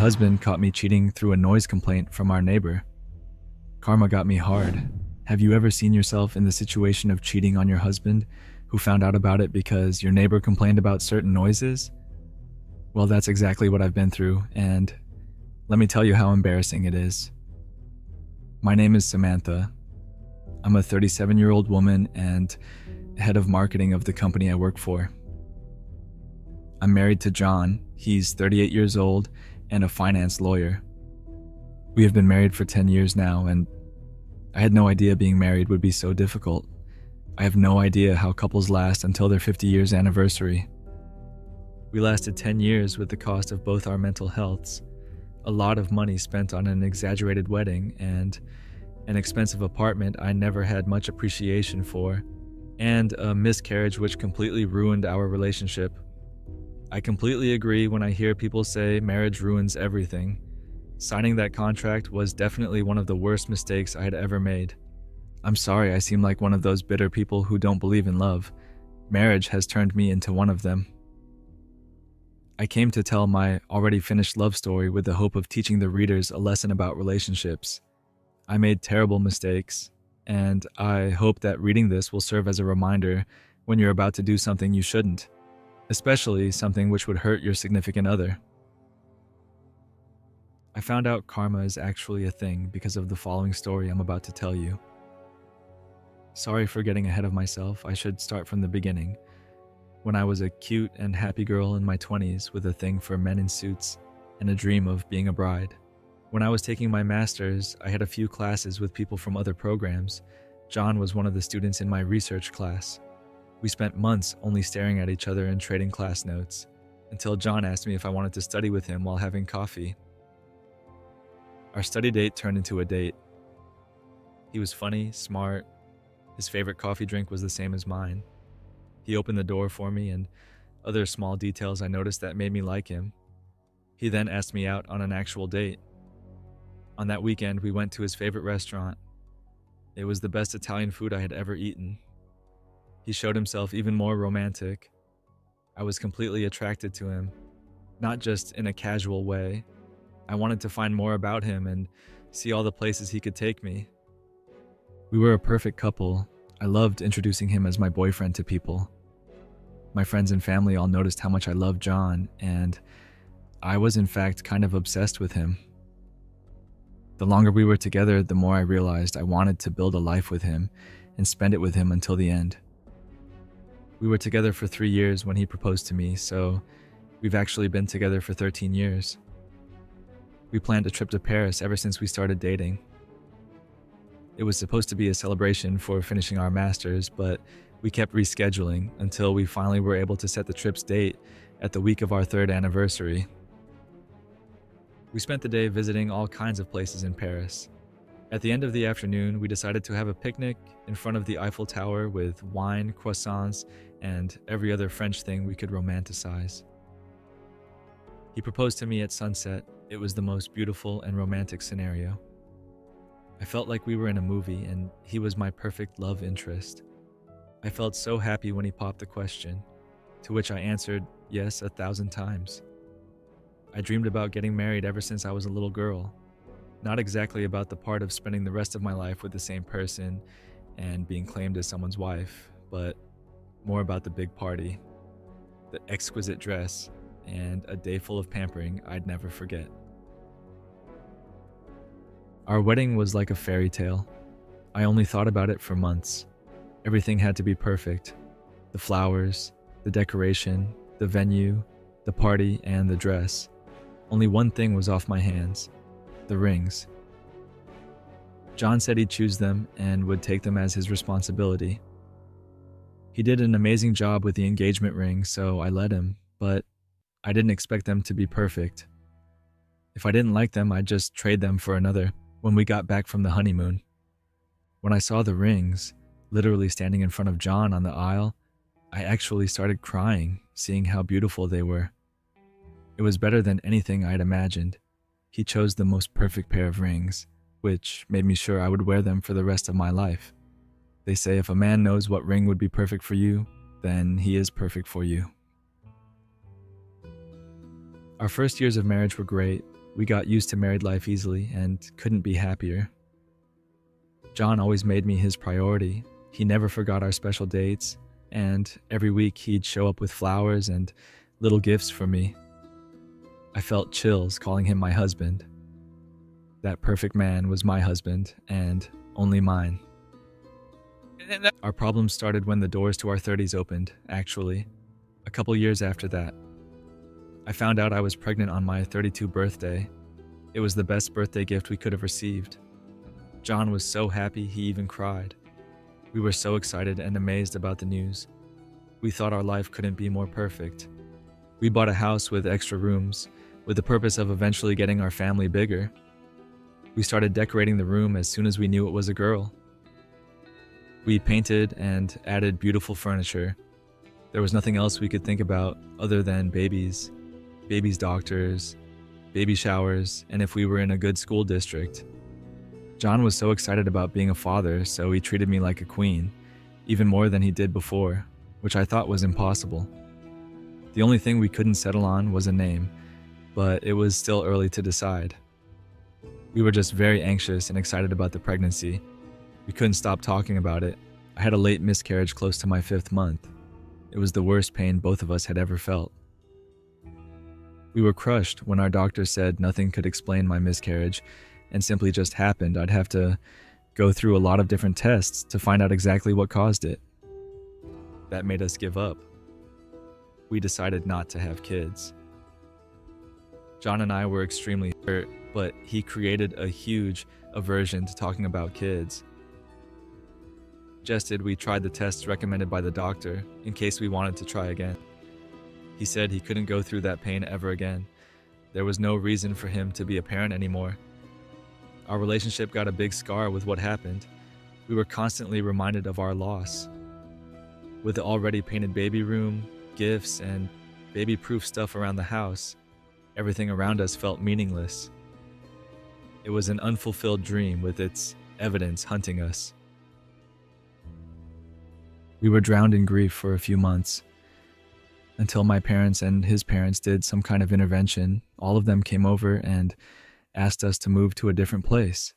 husband caught me cheating through a noise complaint from our neighbor. Karma got me hard. Have you ever seen yourself in the situation of cheating on your husband, who found out about it because your neighbor complained about certain noises? Well, that's exactly what I've been through, and let me tell you how embarrassing it is. My name is Samantha. I'm a 37-year-old woman and head of marketing of the company I work for. I'm married to John. He's 38 years old and a finance lawyer. We have been married for 10 years now, and I had no idea being married would be so difficult. I have no idea how couples last until their 50 years anniversary. We lasted 10 years with the cost of both our mental healths, a lot of money spent on an exaggerated wedding, and an expensive apartment I never had much appreciation for, and a miscarriage which completely ruined our relationship. I completely agree when I hear people say marriage ruins everything. Signing that contract was definitely one of the worst mistakes I had ever made. I'm sorry I seem like one of those bitter people who don't believe in love. Marriage has turned me into one of them. I came to tell my already finished love story with the hope of teaching the readers a lesson about relationships. I made terrible mistakes, and I hope that reading this will serve as a reminder when you're about to do something you shouldn't, especially something which would hurt your significant other. I found out karma is actually a thing because of the following story I'm about to tell you. Sorry for getting ahead of myself. I should start from the beginning. When I was a cute and happy girl in my 20s with a thing for men in suits and a dream of being a bride. When I was taking my master's, I had a few classes with people from other programs. John was one of the students in my research class. We spent months only staring at each other and trading class notes, until John asked me if I wanted to study with him while having coffee. Our study date turned into a date. He was funny, smart. His favorite coffee drink was the same as mine. He opened the door for me, and other small details I noticed that made me like him. He then asked me out on an actual date. On that weekend, we went to his favorite restaurant. It was the best Italian food I had ever eaten. He showed himself even more romantic. I was completely attracted to him, not just in a casual way. I wanted to find more about him and see all the places he could take me. We were a perfect couple. I loved introducing him as my boyfriend to people. My friends and family all noticed how much I loved John, and I was in fact kind of obsessed with him. The longer we were together, the more I realized I wanted to build a life with him and spend it with him until the end. We were together for 3 years when he proposed to me, so we've actually been together for 13 years. We planned a trip to Paris ever since we started dating. It was supposed to be a celebration for finishing our masters, but we kept rescheduling until we finally were able to set the trip's date at the week of our 3rd anniversary. We spent the day visiting all kinds of places in Paris. At the end of the afternoon, we decided to have a picnic in front of the Eiffel Tower with wine, croissants, and every other French thing we could romanticize. He proposed to me at sunset. It was the most beautiful and romantic scenario. I felt like we were in a movie, and he was my perfect love interest. I felt so happy when he popped the question, to which I answered yes 1,000 times. I dreamed about getting married ever since I was a little girl. Not exactly about the part of spending the rest of my life with the same person and being claimed as someone's wife, but more about the big party, the exquisite dress, and a day full of pampering I'd never forget. Our wedding was like a fairy tale. I only thought about it for months. Everything had to be perfect. The flowers, the decoration, the venue, the party, and the dress. Only one thing was off my hands: the rings. John said he'd choose them and would take them as his responsibility. He did an amazing job with the engagement ring, so I let him, but I didn't expect them to be perfect. If I didn't like them, I'd just trade them for another when we got back from the honeymoon. When I saw the rings, literally standing in front of John on the aisle, I actually started crying, seeing how beautiful they were. It was better than anything I'd imagined. He chose the most perfect pair of rings, which made me sure I would wear them for the rest of my life. They say if a man knows what ring would be perfect for you, then he is perfect for you. Our first years of marriage were great. We got used to married life easily and couldn't be happier. John always made me his priority. He never forgot our special dates, and every week he'd show up with flowers and little gifts for me. I felt chills calling him my husband. That perfect man was my husband, and only mine. Our problems started when the doors to our 30s opened, actually. A couple years after that. I found out I was pregnant on my 32nd birthday. It was the best birthday gift we could have received. John was so happy he even cried. We were so excited and amazed about the news. We thought our life couldn't be more perfect. We bought a house with extra rooms, with the purpose of eventually getting our family bigger. We started decorating the room as soon as we knew it was a girl. We painted and added beautiful furniture. There was nothing else we could think about other than babies, doctors, baby showers, and if we were in a good school district. John was so excited about being a father, so he treated me like a queen, even more than he did before, which I thought was impossible. The only thing we couldn't settle on was a name, but it was still early to decide. We were just very anxious and excited about the pregnancy. We couldn't stop talking about it. I had a late miscarriage close to my 5th month. It was the worst pain both of us had ever felt. We were crushed when our doctor said nothing could explain my miscarriage and simply just happened. I'd have to go through a lot of different tests to find out exactly what caused it. That made us give up. We decided not to have kids. John and I were extremely hurt, but he created a huge aversion to talking about kids. Suggested we tried the tests recommended by the doctor in case we wanted to try again. He said he couldn't go through that pain ever again. There was no reason for him to be a parent anymore. Our relationship got a big scar with what happened. We were constantly reminded of our loss. With the already painted baby room, gifts, and baby-proof stuff around the house, everything around us felt meaningless. It was an unfulfilled dream with its evidence hunting us. We were drowned in grief for a few months. Until my parents and his parents did some kind of intervention, all of them came over and asked us to move to a different place.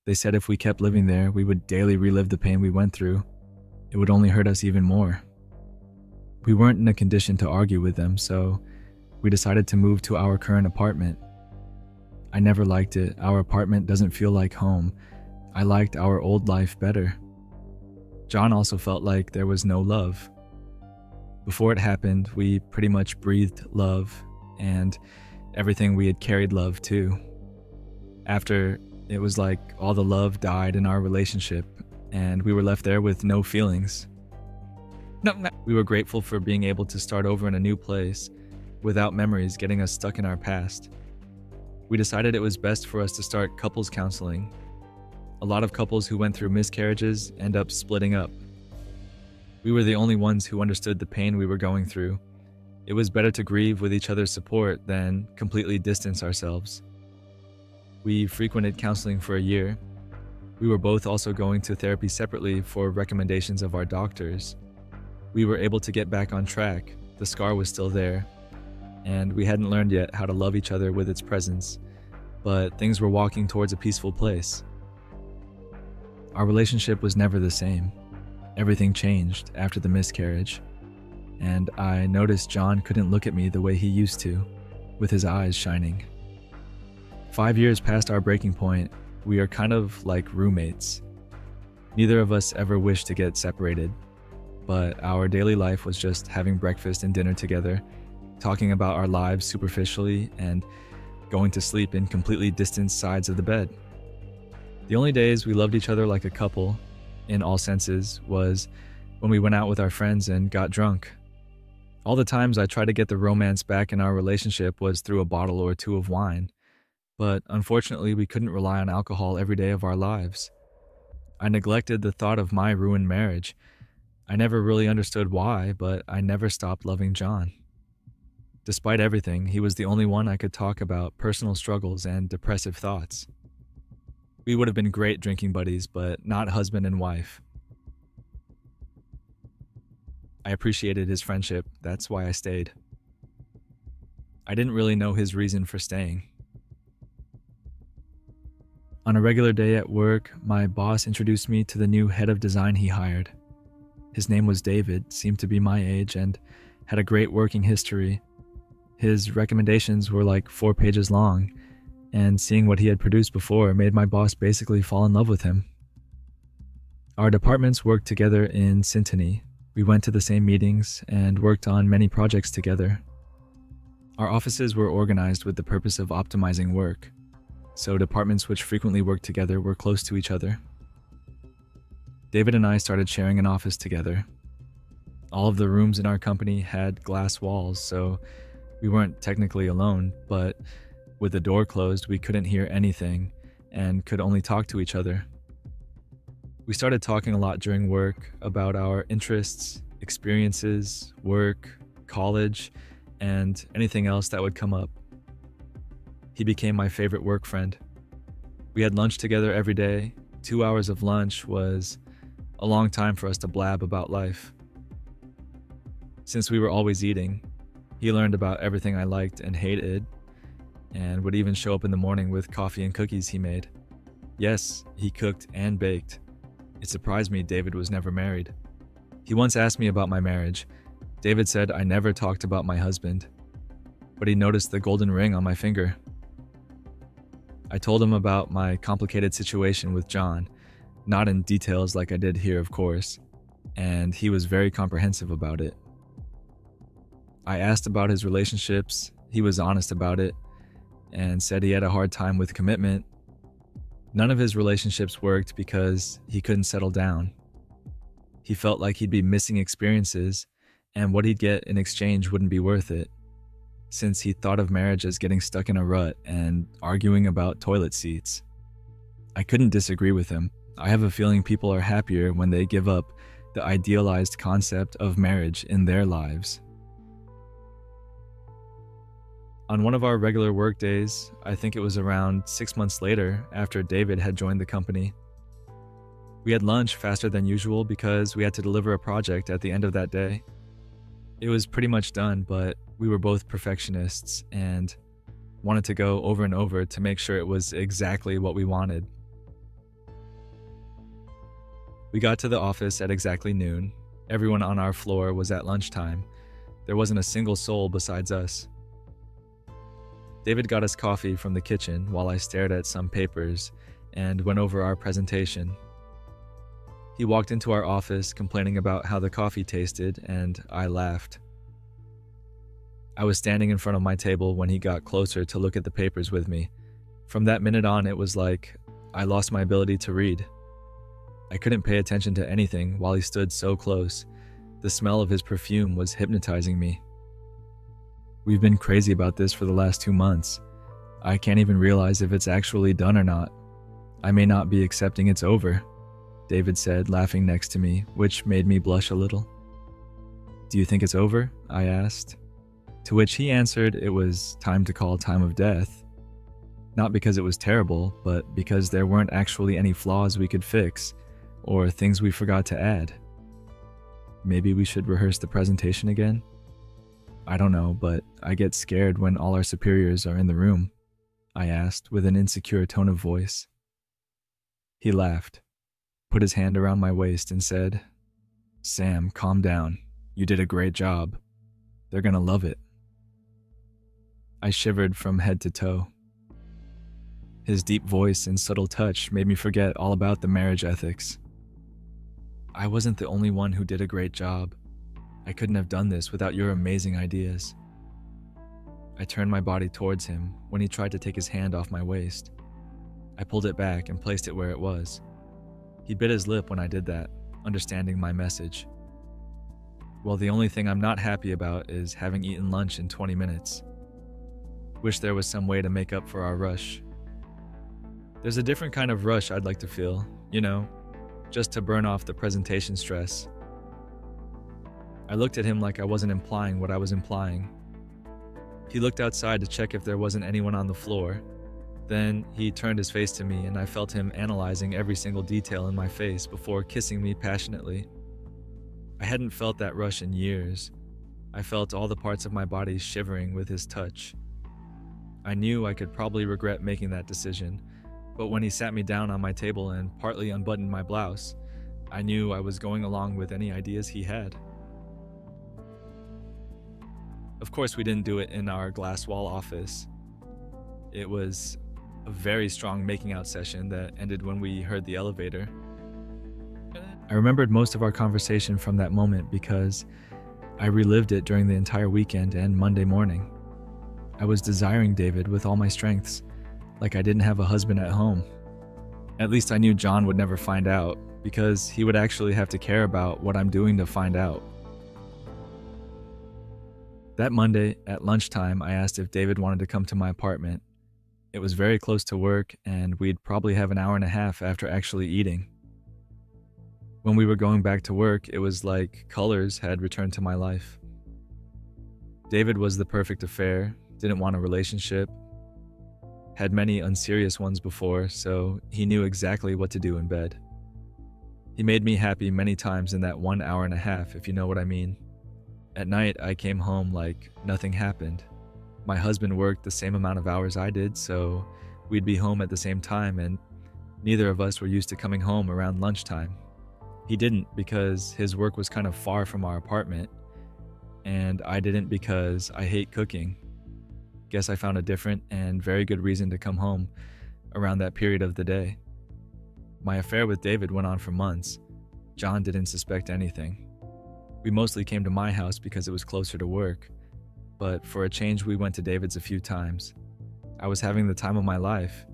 They said if we kept living there, we would daily relive the pain we went through. It would only hurt us even more. We weren't in a condition to argue with them, so we decided to move to our current apartment. I never liked it. Our apartment doesn't feel like home. I liked our old life better. John also felt like there was no love. Before it happened, we pretty much breathed love, and everything we had carried love too. After, it was like all the love died in our relationship, and we were left there with no feelings. We were grateful for being able to start over in a new place, without memories getting us stuck in our past. We decided it was best for us to start couples counseling. A lot of couples who went through miscarriages end up splitting up. We were the only ones who understood the pain we were going through. It was better to grieve with each other's support than completely distance ourselves. We frequented counseling for a year. We were both also going to therapy separately for recommendations of our doctors. We were able to get back on track. The scar was still there, and we hadn't learned yet how to love each other with its presence, but things were walking towards a peaceful place. Our relationship was never the same. Everything changed after the miscarriage, and I noticed John couldn't look at me the way he used to, with his eyes shining. 5 years past our breaking point, we are kind of like roommates. Neither of us ever wished to get separated, but our daily life was just having breakfast and dinner together, talking about our lives superficially, and going to sleep in completely distant sides of the bed. The only days we loved each other like a couple, in all senses, was when we went out with our friends and got drunk. All the times I tried to get the romance back in our relationship was through a bottle or two of wine, but unfortunately we couldn't rely on alcohol every day of our lives. I neglected the thought of my ruined marriage. I never really understood why, but I never stopped loving John. Despite everything, he was the only one I could talk about personal struggles and depressive thoughts. We would have been great drinking buddies, but not husband and wife. I appreciated his friendship, that's why I stayed. I didn't really know his reason for staying. On a regular day at work, my boss introduced me to the new head of design he hired. His name was David, seemed to be my age, and had a great working history. His recommendations were like 4 pages long, and seeing what he had produced before made my boss basically fall in love with him. Our departments worked together in syntony. We went to the same meetings and worked on many projects together. Our offices were organized with the purpose of optimizing work, so departments which frequently worked together were close to each other. David and I started sharing an office together. All of the rooms in our company had glass walls, so we weren't technically alone, but with the door closed, we couldn't hear anything and could only talk to each other. We started talking a lot during work about our interests, experiences, work, college, and anything else that would come up. He became my favorite work friend. We had lunch together every day. 2 hours of lunch was a long time for us to blab about life. Since we were always eating, he learned about everything I liked and hated, and would even show up in the morning with coffee and cookies he made. Yes, he cooked and baked. It surprised me David was never married. He once asked me about my marriage. David said I never talked about my husband, but he noticed the golden ring on my finger. I told him about my complicated situation with John, not in details like I did here, of course, and he was very comprehensive about it. I asked about his relationships, he was honest about it, and said he had a hard time with commitment. None of his relationships worked because he couldn't settle down. He felt like he'd be missing experiences, and what he'd get in exchange wouldn't be worth it, since he thought of marriage as getting stuck in a rut and arguing about toilet seats. I couldn't disagree with him. I have a feeling people are happier when they give up the idealized concept of marriage in their lives. On one of our regular work days, I think it was around 6 months later after David had joined the company, we had lunch faster than usual because we had to deliver a project at the end of that day. It was pretty much done, but we were both perfectionists and wanted to go over and over to make sure it was exactly what we wanted. We got to the office at exactly noon. Everyone on our floor was at lunchtime. There wasn't a single soul besides us. David got us coffee from the kitchen while I stared at some papers and went over our presentation. He walked into our office complaining about how the coffee tasted, and I laughed. I was standing in front of my table when he got closer to look at the papers with me. From that minute on, it was like I lost my ability to read. I couldn't pay attention to anything while he stood so close. The smell of his perfume was hypnotizing me. We've been crazy about this for the last 2 months. I can't even realize if it's actually done or not. I may not be accepting it's over, David said, laughing next to me, which made me blush a little. Do you think it's over? I asked. To which he answered it was time to call time of death. Not because it was terrible, but because there weren't actually any flaws we could fix, or things we forgot to add. Maybe we should rehearse the presentation again? I don't know, but I get scared when all our superiors are in the room, I asked with an insecure tone of voice. He laughed, put his hand around my waist and said, "Sam, calm down. You did a great job. They're gonna love it." I shivered from head to toe. His deep voice and subtle touch made me forget all about the marriage ethics. I wasn't the only one who did a great job. I couldn't have done this without your amazing ideas. I turned my body towards him when he tried to take his hand off my waist. I pulled it back and placed it where it was. He bit his lip when I did that, understanding my message. Well, the only thing I'm not happy about is having eaten lunch in 20 minutes. Wish there was some way to make up for our rush. There's a different kind of rush I'd like to feel, just to burn off the presentation stress. I looked at him like I wasn't implying what I was implying. He looked outside to check if there wasn't anyone on the floor. Then he turned his face to me and I felt him analyzing every single detail in my face before kissing me passionately. I hadn't felt that rush in years. I felt all the parts of my body shivering with his touch. I knew I could probably regret making that decision, but when he sat me down on my table and partly unbuttoned my blouse, I knew I was going along with any ideas he had. Of course, we didn't do it in our glass wall office. It was a very strong making out session that ended when we heard the elevator. I remembered most of our conversation from that moment because I relived it during the entire weekend and Monday morning. I was desiring David with all my strengths, like I didn't have a husband at home. At least I knew John would never find out, because he would actually have to care about what I'm doing to find out. That Monday, at lunchtime, I asked if David wanted to come to my apartment. It was very close to work, and we'd probably have an hour and a half after actually eating. When we were going back to work, it was like colors had returned to my life. David was the perfect affair, didn't want a relationship, had many unserious ones before, so he knew exactly what to do in bed. He made me happy many times in that 1 hour and a half, if you know what I mean. At night, I came home like nothing happened. My husband worked the same amount of hours I did, so we'd be home at the same time, and neither of us were used to coming home around lunchtime. He didn't because his work was kind of far from our apartment, and I didn't because I hate cooking. Guess I found a different and very good reason to come home around that period of the day. My affair with David went on for months. John didn't suspect anything. We mostly came to my house because it was closer to work, but for a change we went to David's a few times. I was having the time of my life.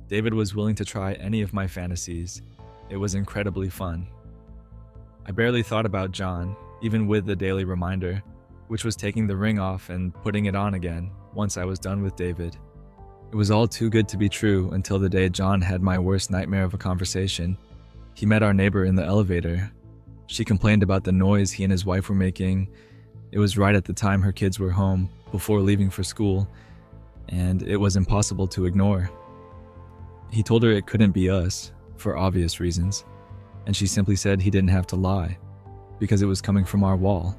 David was willing to try any of my fantasies. It was incredibly fun. I barely thought about John, even with the daily reminder, which was taking the ring off and putting it on again once I was done with David. It was all too good to be true until the day John had my worst nightmare of a conversation. He met our neighbor in the elevator. She complained about the noise he and his wife were making. It was right at the time her kids were home, before leaving for school, and it was impossible to ignore. He told her it couldn't be us, for obvious reasons, and she simply said he didn't have to lie, because it was coming from our wall.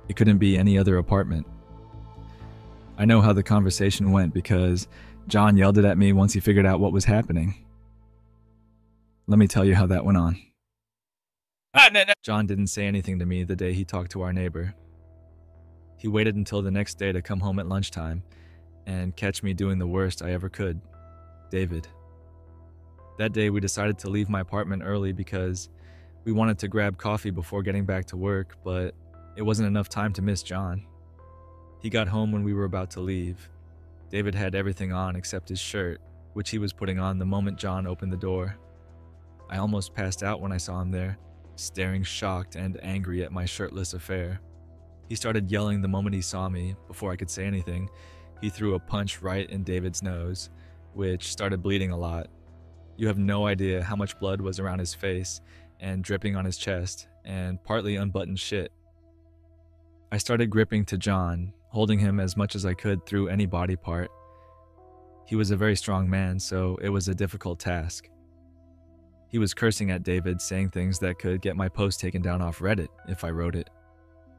It couldn't be any other apartment. I know how the conversation went because John yelled it at me once he figured out what was happening. Let me tell you how that went on. John didn't say anything to me the day he talked to our neighbor. He waited until the next day to come home at lunchtime and catch me doing the worst I ever could, David. That day we decided to leave my apartment early because we wanted to grab coffee before getting back to work, but it wasn't enough time to miss John. He got home when we were about to leave. David had everything on except his shirt, which he was putting on the moment John opened the door. I almost passed out when I saw him there, staring shocked and angry at my shirtless affair. He started yelling the moment he saw me. Before I could say anything, he threw a punch right in David's nose, which started bleeding a lot. You have no idea how much blood was around his face and dripping on his chest and partly unbuttoned shit. I started gripping to John, holding him as much as I could through any body part. He was a very strong man, so it was a difficult task. He was cursing at David, saying things that could get my post taken down off Reddit if I wrote it.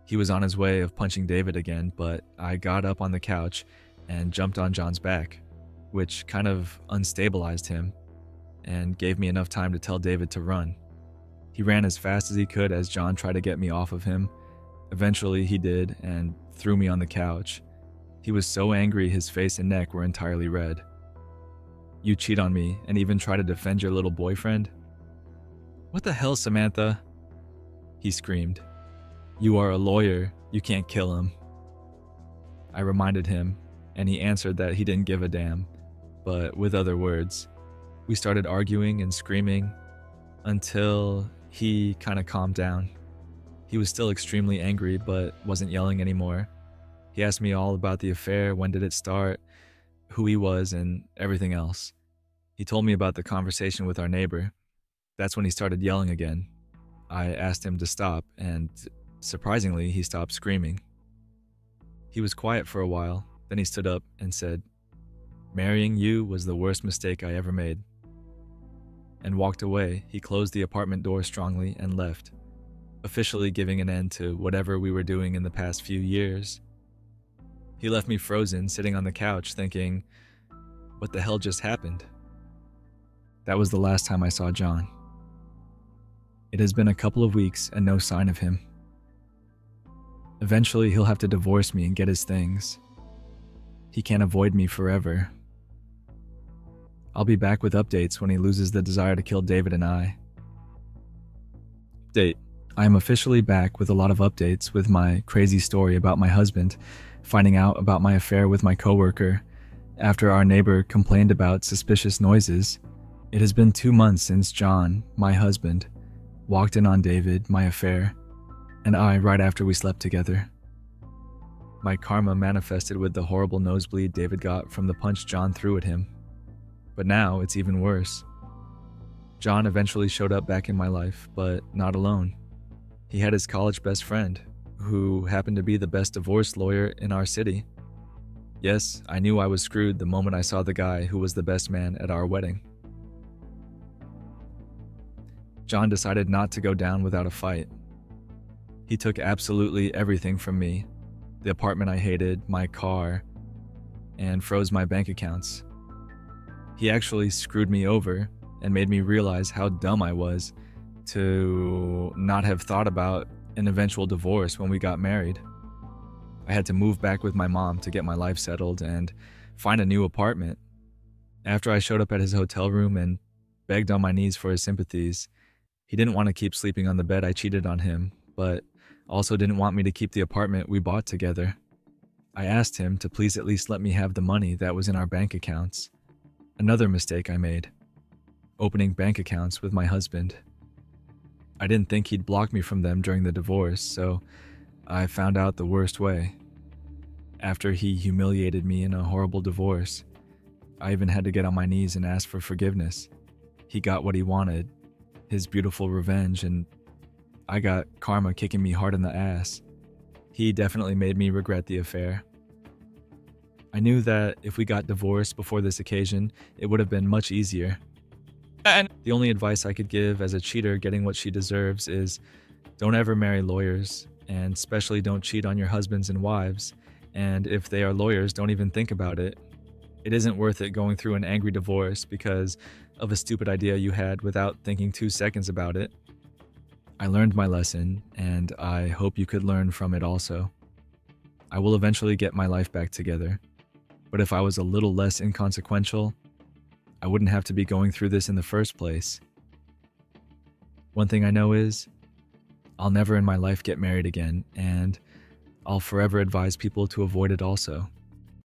He was on his way of punching David again, but I got up on the couch and jumped on John's back, which kind of unstabilized him and gave me enough time to tell David to run. He ran as fast as he could as John tried to get me off of him. Eventually he did and threw me on the couch. He was so angry his face and neck were entirely red. "You cheat on me and even try to defend your little boyfriend?" "What the hell, Samantha?" he screamed. "You are a lawyer. You can't kill him." I reminded him, and he answered that he didn't give a damn, but with other words. We started arguing and screaming until he kind of calmed down. He was still extremely angry, but wasn't yelling anymore. He asked me all about the affair, when did it start, who he was, and everything else. He told me about the conversation with our neighbor. That's when he started yelling again. I asked him to stop, and surprisingly, he stopped screaming. He was quiet for a while, then he stood up and said, "Marrying you was the worst mistake I ever made," and walked away. He closed the apartment door strongly and left. officially giving an end to whatever we were doing in the past few years. He left me frozen, sitting on the couch, thinking, what the hell just happened? That was the last time I saw John. It has been a couple of weeks and no sign of him. Eventually, he'll have to divorce me and get his things. He can't avoid me forever. I'll be back with updates when he loses the desire to kill David and I. Date. I am officially back with a lot of updates with my crazy story about my husband finding out about my affair with my coworker after our neighbor complained about suspicious noises. It has been 2 months since John, my husband, walked in on David, my affair, and I right after we slept together. My karma manifested with the horrible nosebleed David got from the punch John threw at him. But now it's even worse. John eventually showed up back in my life, but not alone. He had his college best friend, who happened to be the best divorce lawyer in our city. Yes, I knew I was screwed the moment I saw the guy who was the best man at our wedding. John decided not to go down without a fight. He took absolutely everything from me, the apartment I hated, my car, and froze my bank accounts. He actually screwed me over and made me realize how dumb I was to not have thought about an eventual divorce when we got married. I had to move back with my mom to get my life settled and find a new apartment. After I showed up at his hotel room and begged on my knees for his sympathies, he didn't want to keep sleeping on the bed I cheated on him, but also didn't want me to keep the apartment we bought together. I asked him to please at least let me have the money that was in our bank accounts. Another mistake I made, opening bank accounts with my husband. I didn't think he'd block me from them during the divorce, so I found out the worst way. After he humiliated me in a horrible divorce, I even had to get on my knees and ask for forgiveness. He got what he wanted, his beautiful revenge, and I got karma kicking me hard in the ass. He definitely made me regret the affair. I knew that if we got divorced before this occasion, it would have been much easier. And the only advice I could give as a cheater getting what she deserves is don't ever marry lawyers, and especially don't cheat on your husbands and wives, and if they are lawyers, don't even think about it. It isn't worth it going through an angry divorce because of a stupid idea you had without thinking 2 seconds about it. I learned my lesson, and I hope you could learn from it also. I will eventually get my life back together, but if I was a little less inconsequential, I wouldn't have to be going through this in the first place. One thing I know is, I'll never in my life get married again, and I'll forever advise people to avoid it also.